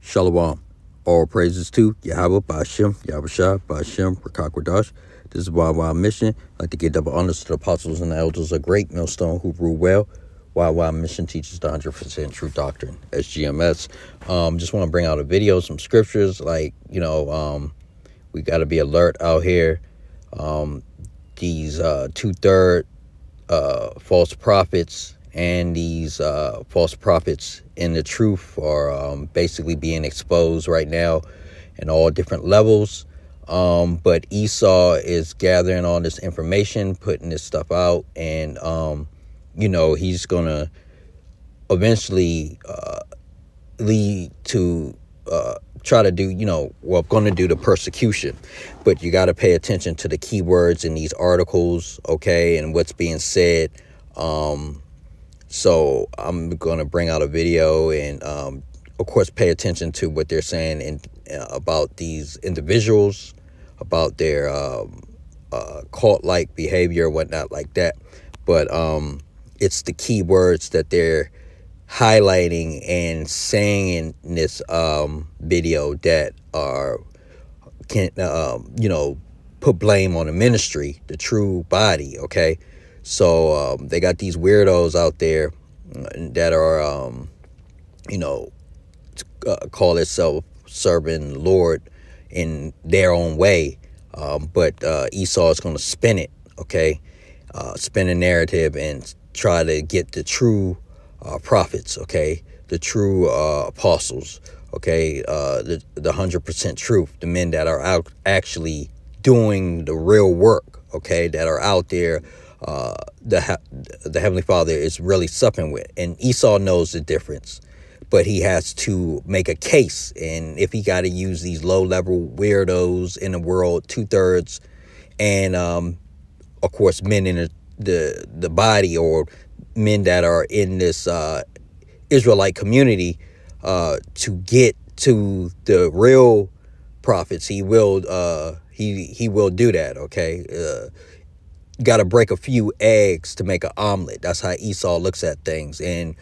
Shalom. All praises to Yahweh, Ba'ashem, Yahushua, Ba'ashem, Rakakwadash. This is y&ymission. I'd like to give double honors to the apostles and the elders of great millstone who rule well. y&ymission teaches the 100% true doctrine, SGMS. Just want to bring out a video, some scriptures, we got to be alert out here. These two-third false prophets and these false prophets in the truth are basically being exposed right now in all different levels. But Esau is gathering all this information, putting this stuff out, and he's gonna eventually lead to try to do gonna do the persecution. But you got to pay attention to the keywords in these articles, okay, and what's being said. So I'm gonna bring out a video and of course pay attention to what they're saying about these individuals, about their cult-like behavior, whatnot like that. But it's the key words that they're highlighting and saying in this video that put blame on the ministry, the true body, okay? So they got these weirdos out there that are call themselves serving Lord in their own way, but Esau is going to spin it, okay? Spin a narrative and try to get the true prophets, okay, the true apostles, okay, the 100% truth, the men that are out actually doing the real work, okay, that are out there. The Heavenly Father is really supping with, and Esau knows the difference, but he has to make a case. And if he got to use these low-level weirdos in the world, two-thirds, and of course men in the body, or men that are in this Israelite community, to get to the real prophets, he will do that, okay? Got to break a few eggs to make an omelet. That's how Esau looks at things. And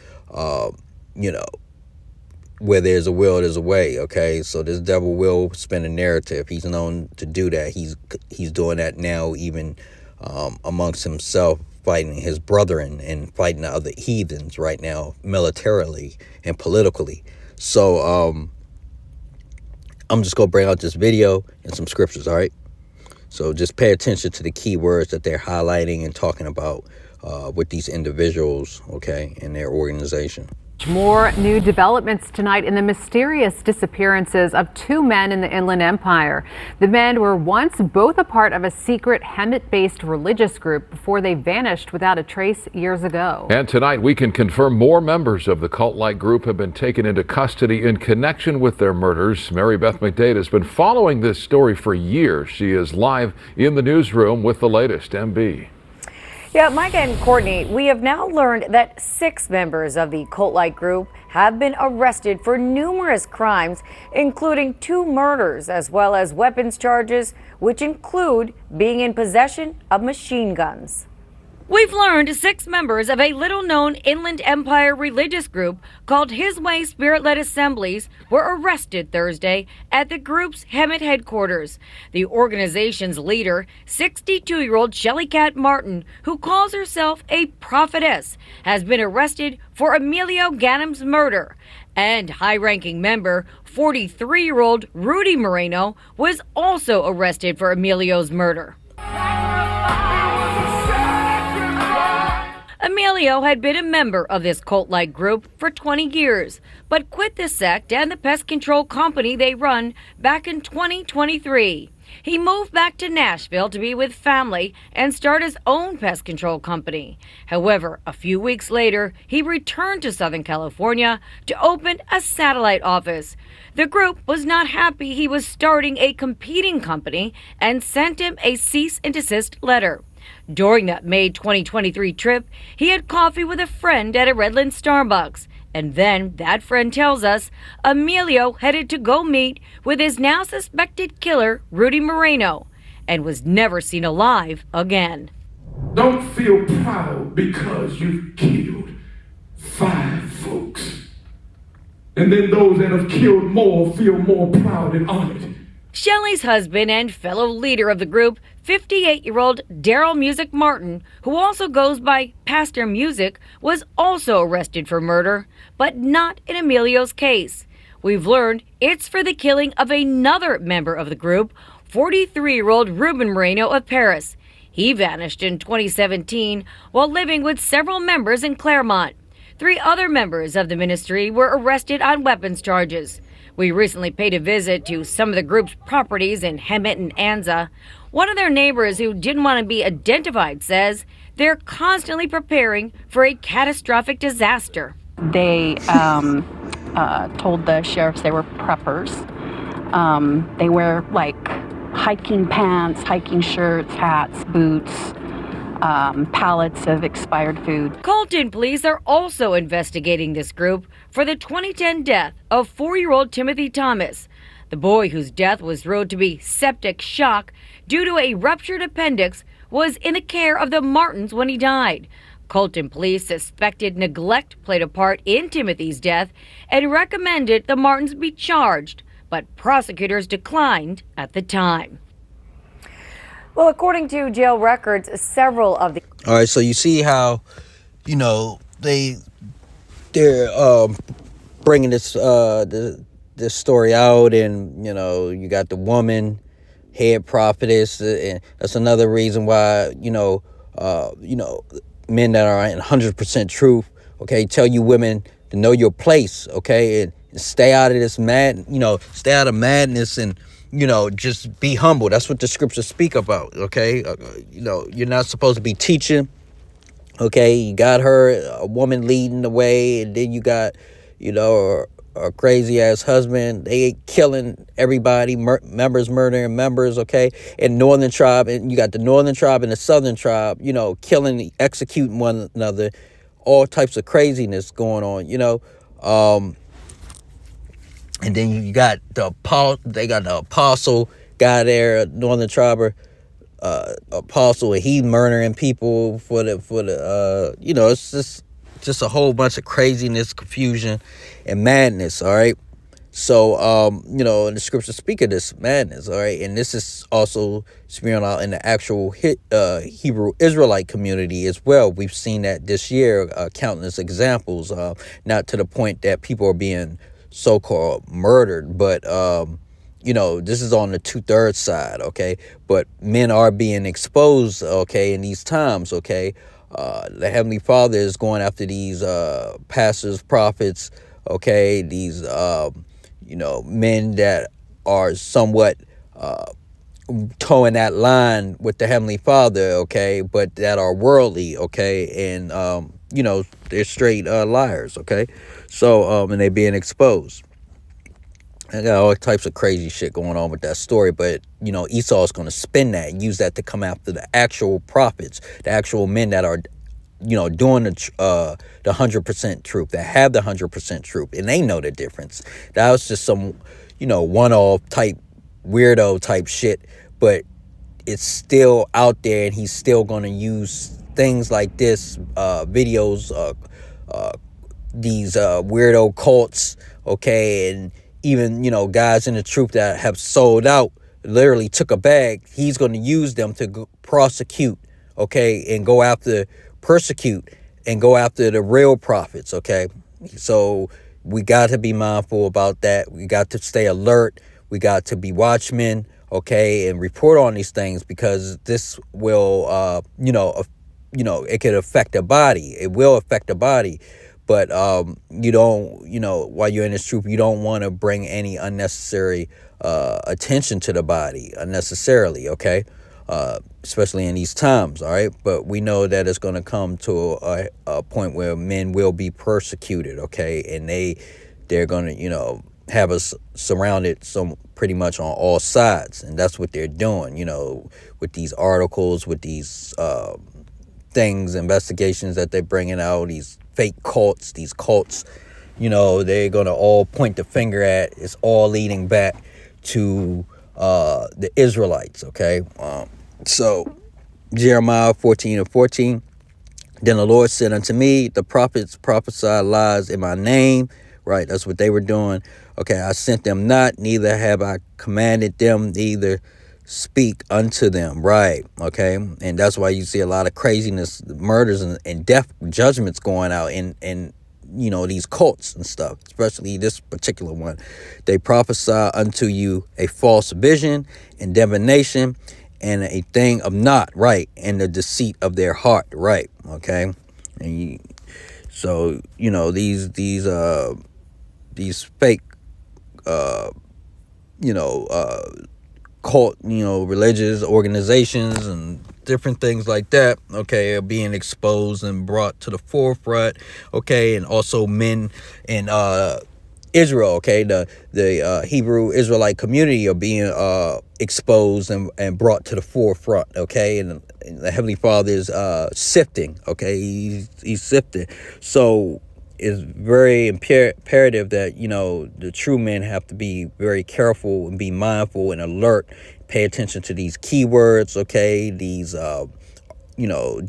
where there's a will, there's a way, okay? So this devil will spin a narrative. He's known to do that. He's doing that now, even amongst himself, fighting his brethren and fighting the other heathens right now, militarily and politically. So I'm just going to bring out this video and some scriptures, all right? So just pay attention to the key words that they're highlighting and talking about with these individuals, okay, and their organization. More new developments tonight in the mysterious disappearances of two men in the Inland Empire. The men were once both a part of a secret Hemet-based religious group before they vanished without a trace years ago. And tonight we can confirm more members of the cult-like group have been taken into custody in connection with their murders. Mary Beth McDade has been following this story for years. She is live in the newsroom with the latest. MB. Yeah, Mike and Courtney, we have now learned that 6 members of the cult-like group have been arrested for numerous crimes, including 2 murders, as well as weapons charges, which include being in possession of machine guns. We've learned 6 members of a little-known Inland Empire religious group called His Way Spirit-Led Assemblies were arrested Thursday at the group's Hemet headquarters. The organization's leader, 62-year-old Shelly Cat Martin, who calls herself a prophetess, has been arrested for Emilio Ganem's murder. And high-ranking member, 43-year-old Rudy Moreno, was also arrested for Emilio's murder. Emilio had been a member of this cult-like group for 20 years, but quit the sect and the pest control company they run back in 2023. He moved back to Nashville to be with family and start his own pest control company. However, a few weeks later, he returned to Southern California to open a satellite office. The group was not happy he was starting a competing company and sent him a cease and desist letter. During that May 2023 trip, he had coffee with a friend at a Redland Starbucks. And then, that friend tells us, Emilio headed to go meet with his now suspected killer, Rudy Moreno, and was never seen alive again. Don't feel proud because you killed 5 folks. And then those that have killed more feel more proud and honored. Shelley's husband and fellow leader of the group, 58-year-old Daryl Music Martin, who also goes by Pastor Music, was also arrested for murder, but not in Emilio's case. We've learned it's for the killing of another member of the group, 43-year-old Ruben Moreno of Paris. He vanished in 2017 while living with several members in Claremont. 3 other members of the ministry were arrested on weapons charges. We recently paid a visit to some of the group's properties in Hemet and Anza. One of their neighbors who didn't want to be identified says they're constantly preparing for a catastrophic disaster. They told the sheriffs they were preppers. They wear like hiking pants, hiking shirts, hats, boots, pallets of expired food. Colton police are also investigating this group for the 2010 death of 4-year-old Timothy Thomas. The boy, whose death was ruled to be septic shock due to a ruptured appendix, was in the care of the Martins when he died. Colton police suspected neglect played a part in Timothy's death and recommended the Martins be charged, but prosecutors declined at the time. Well, according to jail records, several of the... All right, so you see how, they're bringing this this story out, and you got the woman head prophetess, and that's another reason why men that are in 100% truth, okay, tell you women to know your place, okay, and stay out of this stay out of madness, and just be humble. That's what the scriptures speak about, okay? You're not supposed to be teaching, okay? You got a woman leading the way, and then you got, a crazy-ass husband. They killing everybody, members murdering members, okay? And northern tribe, and you got the northern tribe and the southern tribe, killing, executing one another, all types of craziness going on, and then you got the apostle guy there, northern tribe, apostle, and he murdering people for the it's just a whole bunch of craziness, confusion, and madness. All right, so and the scriptures speak of this madness. All right, and this is also spewing out in the actual Hebrew Israelite community as well. We've seen that this year, countless examples. Not to the point that people are being so-called murdered, but this is on the 2/3 side, okay? But men are being exposed, okay, in these times, okay? The Heavenly Father is going after these pastors, prophets, okay? These men that are somewhat towing that line with the Heavenly Father, okay, but that are worldly, okay, and they're straight liars, okay? So and they're being exposed. I got all types of crazy shit going on with that story, but Esau is going to spin that and use that to come after the actual prophets, the actual men that are doing the 100% truth, that have the 100% truth, and they know the difference. That was just some one-off type weirdo type shit, but it's still out there, and he's still going to use things like this, videos, these weirdo cults, okay, and even guys in the truth that have sold out, literally took a bag. He's going to use them to prosecute, okay, and persecute and go after the real prophets, okay? So we got to be mindful about that. We got to stay alert. We got to be watchmen, okay, and report on these things, because this will, it could affect the body. It will affect the body. But you don't, while you're in this truth, you don't want to bring any unnecessary attention to the body unnecessarily, okay? Especially in these times, all right? But we know that it's going to come to a point where men will be persecuted, okay? And they're going to, have us surrounded pretty much on all sides. And that's what they're doing, with these articles, with these things, investigations that they're bringing out, these fake cults, these cults, they're going to all point the finger at. It's all leading back to the Israelites, okay? So Jeremiah 14:14, then the Lord said unto me, the prophets prophesy lies in my name, right? That's what they were doing. Okay, I sent them not, neither have I commanded them, neither speak unto them, right? Okay, and that's why you see a lot of craziness, murders, and death judgments going out in these cults and stuff, especially this particular one. They prophesy unto you a false vision and divination and a thing of naught, right? And the deceit of their heart, right? Okay, and these fake cult, religious organizations and different things like that, okay, are being exposed and brought to the forefront, okay, and also men in Israel, okay, the Hebrew Israelite community are being exposed and brought to the forefront, okay, and the Heavenly Father is sifting, okay, he's sifting. So it's very imperative that the true men have to be very careful and be mindful and alert, pay attention to these keywords, okay, these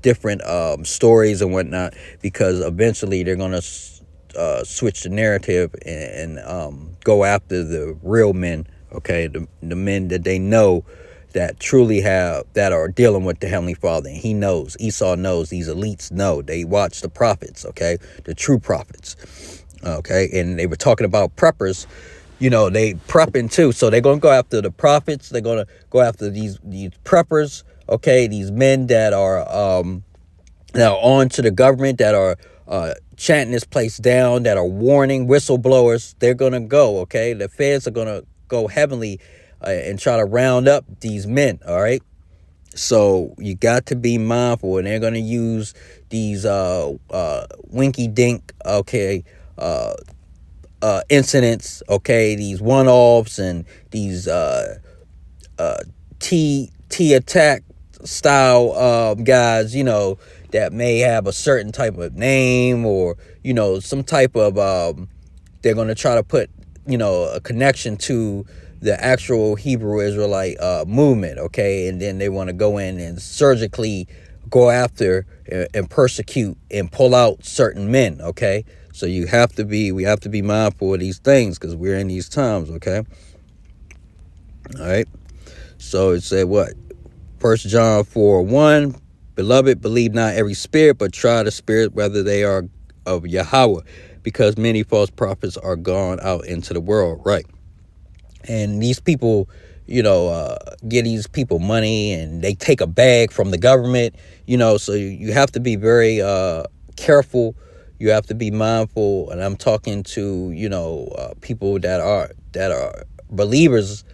different stories and whatnot, because eventually they're gonna switch the narrative and go after the real men, okay, the men that they know that truly that are dealing with the Heavenly Father. And he knows, Esau knows, these elites know. They watch the prophets, okay, the true prophets, okay. And they were talking about preppers, they prepping too. So they're gonna go after the prophets. They're gonna go after these preppers, okay, these men that are on to the government, that are chanting this place down, that are warning whistleblowers. They're gonna go, okay. The feds are gonna go heavenly and try to round up these men, all right? So you got to be mindful, and they're going to use these winky-dink, okay, incidents, okay, these one-offs and these T-attack style guys, that may have a certain type of name or, some type of, they're going to try to put, a connection to the actual Hebrew Israelite movement, okay, and then they want to go in and surgically go after and persecute and pull out certain men, okay. So we have to be mindful of these things because we're in these times, okay. All right. So it said what? 1 John 4:1, beloved, believe not every spirit, but try the spirit whether they are of Yahweh, because many false prophets are gone out into the world, right? And these people, get these people money and they take a bag from the government, so you have to be very careful. You have to be mindful. And I'm talking to, people that are believers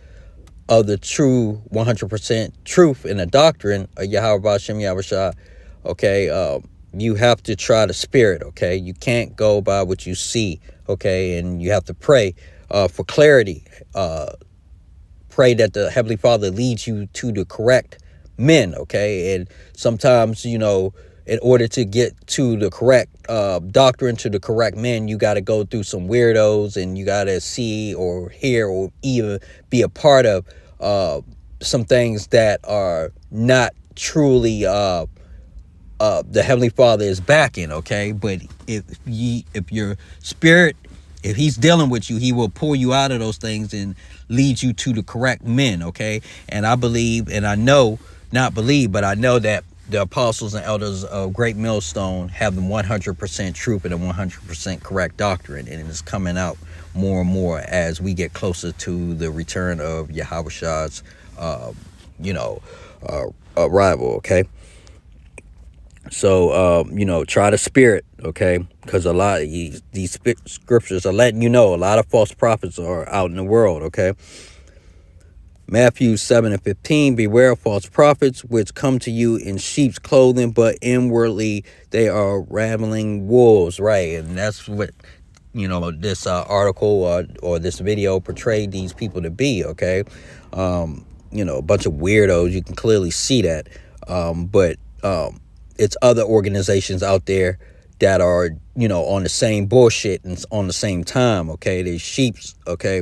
of the true 100% truth in the doctrine of Yahweh B'Shem Yahushua. Okay. You have to try the spirit. Okay. You can't go by what you see. Okay. And you have to pray for clarity. Pray that the Heavenly Father leads you to the correct men, okay? And sometimes, in order to get to the correct doctrine, to the correct men, you got to go through some weirdos, and you got to see or hear or even be a part of some things that are not truly the Heavenly Father is backing, okay? But if your spirit, if he's dealing with you, he will pull you out of those things and lead you to the correct men, okay? And I believe, and I know, not believe, but I know that the apostles and elders of Great Millstone have the 100% truth and the 100% correct doctrine, and it's coming out more and more as we get closer to the return of Yahushua's, arrival, okay? So, try the spirit, okay? Because a lot of these scriptures are letting you know a lot of false prophets are out in the world, okay? Matthew 7:15, beware of false prophets, which come to you in sheep's clothing, but inwardly they are ravening wolves, right? And that's what, this article or this video portrayed these people to be, okay? A bunch of weirdos, you can clearly see that. But it's other organizations out there that are, on the same bullshit and on the same time, okay? They're sheeps, okay?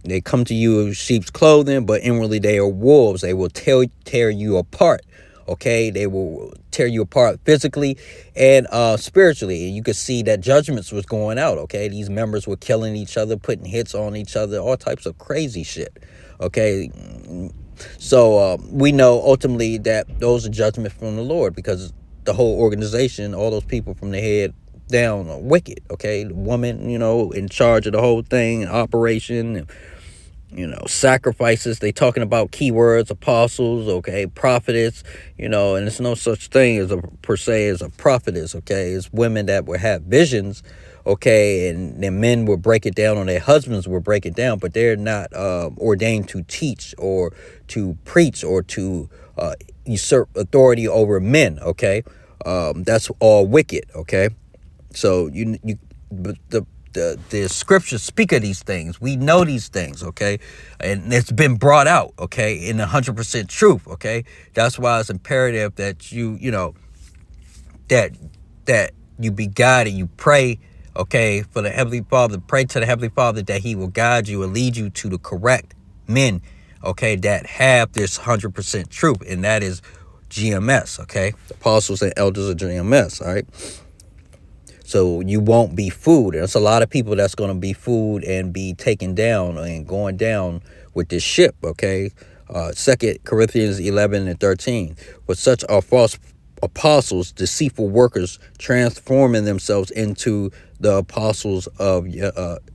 They come to you in sheep's clothing, but inwardly they are wolves. They will tear you apart, Okay, they will tear you apart physically and spiritually. And you could see that judgments was going out. Okay, these members were killing each other, putting hits on each other, all types of crazy shit. Okay, so we know ultimately that those are judgments from the Lord, because the whole organization, all those people from the head down are wicked. Okay, the woman, in charge of the whole thing, operation, sacrifices. They talking about keywords, apostles, okay, prophetess, and there's no such thing as per se as a prophetess. Okay, it's women that would have visions, okay, and their men will break it down, or their husbands will break it down, but they're not ordained to teach or to preach or to usurp authority over men. Okay, that's all wicked. Okay, so but the scriptures speak of these things. We know these things, okay? And it's been brought out, okay, in 100% truth, okay? That's why it's imperative that that you be guided, you pray, okay, for the Heavenly Father, pray to the Heavenly Father that he will guide you and lead you to the correct men, okay, that have this 100% truth, and that is GMS, okay? The apostles and elders of GMS, all right? So you won't be fooled. There's a lot of people that's going to be fooled and be taken down and going down with this ship, okay? 2 Corinthians 11:13. For such are false apostles, deceitful workers, transforming themselves into the apostles of Yahushua,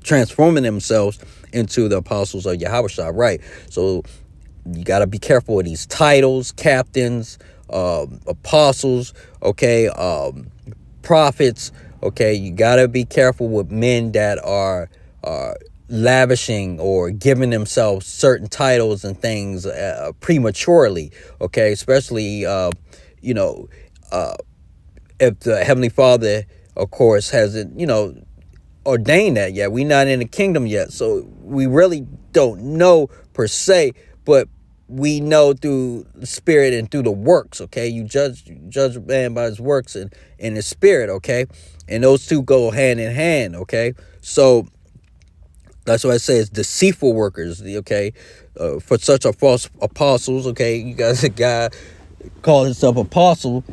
right? So you got to be careful of these titles, captains, apostles, okay, prophets. Okay, you gotta be careful with men that are lavishing or giving themselves certain titles and things prematurely. Okay, especially if the Heavenly Father, of course, hasn't ordained that yet. We're not in the kingdom yet, so we really don't know per se, but we know through the spirit and through the works. Okay, you judge a man by his works and his spirit. Okay, and those two go hand in hand. Okay, so that's why it says deceitful workers. Okay, for such are false apostles. Okay, you got a guy called himself apostle,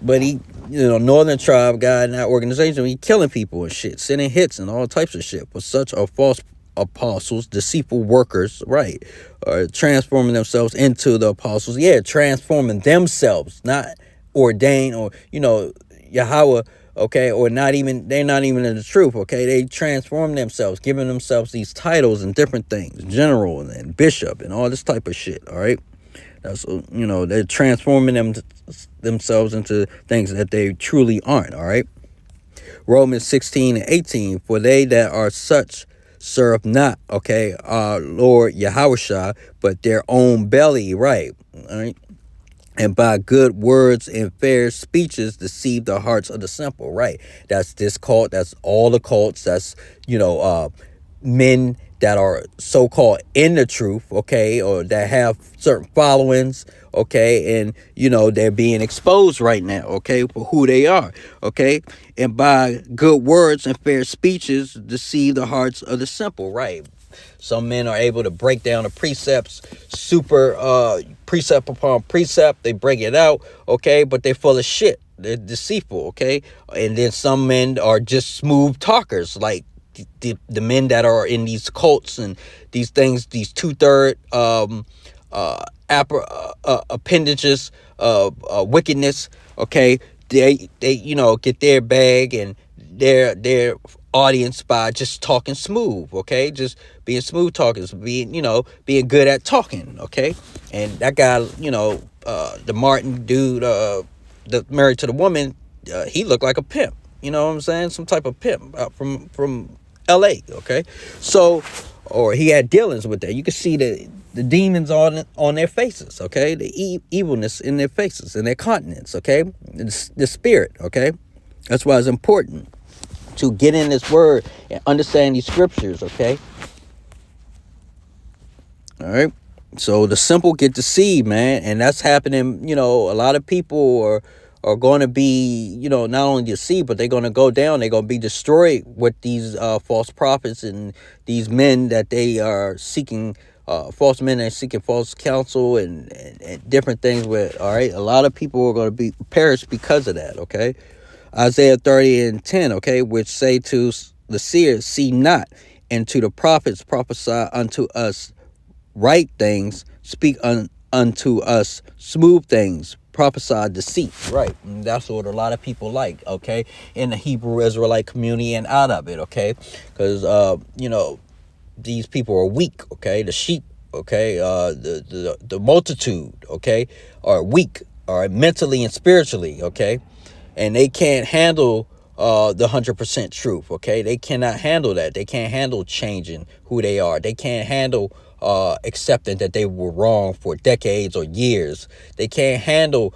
but he northern tribe guy in that organization, he killing people and shit, sending hits and all types of shit. For such are false apostles, deceitful workers, right? Transforming themselves into the apostles. Yeah, transforming themselves, not ordained or Yahweh, okay, or they're not even in the truth, okay? They transform themselves, giving themselves these titles and different things, general and bishop and all this type of shit, all right? That's they're transforming themselves into things that they truly aren't, all right? Romans 16:18, for they that are such serve not, okay, our Lord Yahushua, but their own belly, right? All right. And by good words and fair speeches deceive the hearts of the simple, right? That's this cult. That's all the cults. That's, men that are so-called in the truth, okay, or that have certain followings, okay, and, they're being exposed right now, okay, for who they are, okay? And by good words and fair speeches deceive the hearts of the simple, right? Some men are able to break down the precepts, precept upon precept. They break it out, okay, but they're full of shit. They're deceitful, okay? And then some men are just smooth talkers, like the men that are in these cults and these things, these two-third appendages of wickedness, okay? They get their bag and their audience by just talking smooth, okay? Just being smooth talkers, being good at talking, okay? And that guy, the Martin dude, the married to the woman, he looked like a pimp. You know what I'm saying? Some type of pimp from LA, okay? So, or he had dealings with that. You can see the demons on their faces, okay? The evilness in their faces and their countenance, okay? The spirit, okay? That's why it's important to get in this word and understand these scriptures, okay? All right? So the simple get deceived, man, and that's happening. A lot of people are going to be, not only deceived, but they're going to go down. They're going to be destroyed with these false prophets and these men that they are seeking false men and seeking false counsel and different things where, all right, a lot of people are going to be perish because of that, okay? Isaiah 30:10, okay, which say to the seers, see not, and to the prophets prophesy unto us right things, speak unto us smooth things, prophesy deceit, right? And that's what a lot of people like, okay, in the Hebrew Israelite community and out of it, okay, because these people are weak, okay, the sheep, okay, the multitude, okay, are weak, all right, mentally and spiritually, okay, and they can't handle the 100% truth, okay? They cannot handle that. They can't handle changing who they are. They can't handle accepting that they were wrong for decades or years. They can't handle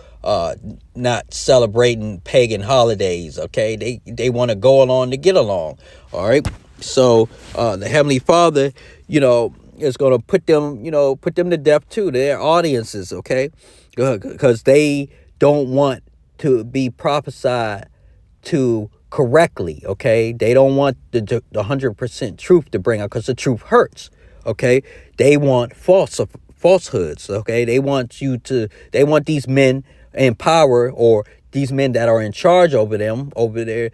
not celebrating pagan holidays, okay? They want to go along to get along, all right? So the Heavenly Father, is going to put them to death too, their audiences, okay? Because they don't want to be prophesied to correctly, okay? They don't want the 100% truth to bring out, because the truth hurts, okay? They want falsehoods, okay? They want these men in power, or these men that are in charge over them, over their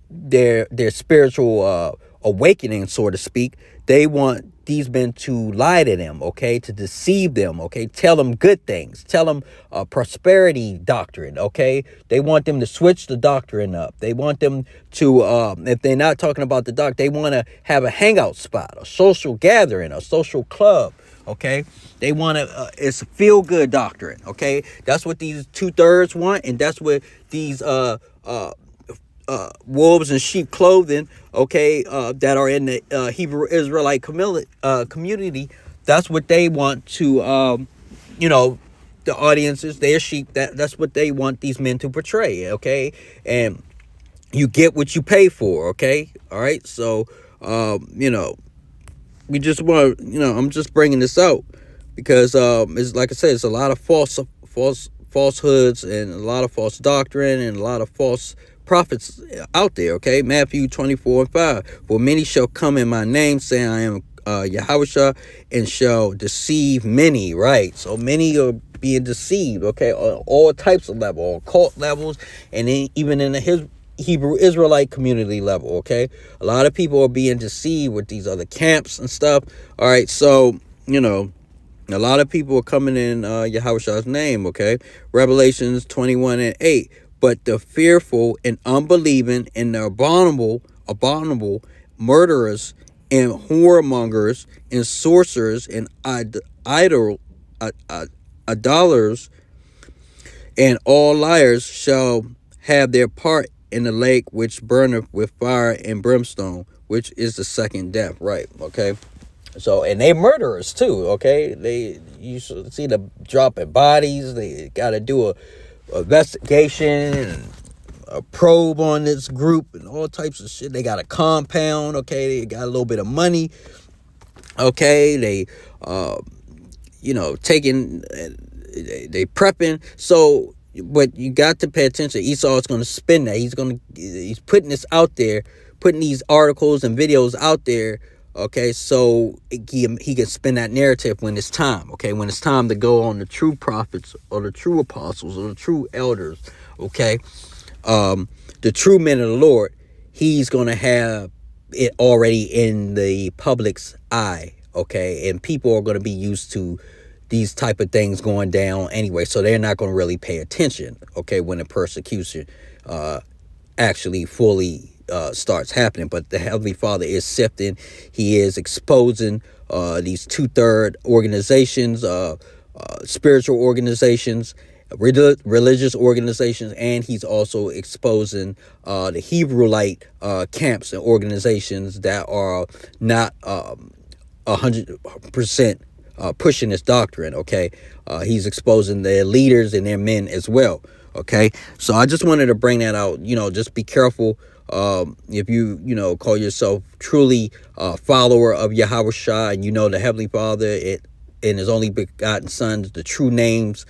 their spiritual awakening, so to speak. They want these men to lie to them, okay, to deceive them, okay, tell them good things, tell them prosperity doctrine, okay. They want them to switch the doctrine up. They want them to, if they're not talking about the doc, they want to have a hangout spot, a social gathering, a social club, okay. They want to, it's a feel-good doctrine, okay. That's what these 2/3 want, and that's what these wolves in sheep clothing, okay, that are in the Hebrew Israelite community. That's what they want to, the audiences, their sheep. That's what they want these men to portray, okay. And you get what you pay for, okay. All right. So, we just want, I'm just bringing this out because it's like I said, it's a lot of falsehoods and a lot of false doctrine and a lot of false prophets out there, okay? Matthew 24:5. For many shall come in my name, saying I am Yahushua, and shall deceive many, right? So many are being deceived, okay, on all types of levels, cult levels, and then even in the Hebrew Israelite community level, okay? A lot of people are being deceived with these other camps and stuff, all right? So, a lot of people are coming in Yahushua's name, okay? Revelations 21:8. But the fearful and unbelieving and the abominable murderers and whoremongers and sorcerers and idolaters and all liars shall have their part in the lake which burneth with fire and brimstone, which is the second death, right? Okay. So, and they murderers too, okay? You should see the dropping bodies. They got to do a investigation and a probe on this group and all types of shit. They got a compound, okay? They got a little bit of money, okay? They taking, they prepping. So, but you got to pay attention. Esau is going to spin that. He's putting this out there, putting these articles and videos out there, okay, so he can spin that narrative when it's time, okay, when it's time to go on the true prophets or the true apostles or the true elders, okay, the true men of the Lord. He's going to have it already in the public's eye, okay, and people are going to be used to these type of things going down anyway, so they're not going to really pay attention, okay, when the persecution actually fully starts happening. But the Heavenly Father is sifting. He is exposing these 2/3 organizations, spiritual organizations, religious organizations, and he's also exposing the Hebrewite camps and organizations that are not 100% pushing this doctrine, okay? He's exposing their leaders and their men as well, okay? So I just wanted to bring that out. Just be careful. If you call yourself truly a follower of Yahushua, and the Heavenly Father and his only begotten Son, the true names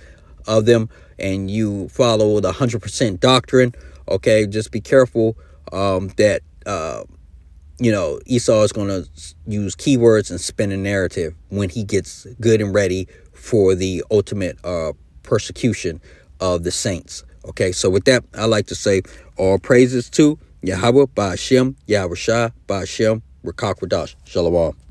of them, and you follow the 100% doctrine, okay, just be careful that Esau is going to use keywords and spin a narrative when he gets good and ready for the ultimate persecution of the saints. Okay, so with that, I like to say all praises to Yahweh, Ba'ashem, Yahushua, Ba'ashem, Rakakwadash, Shalom.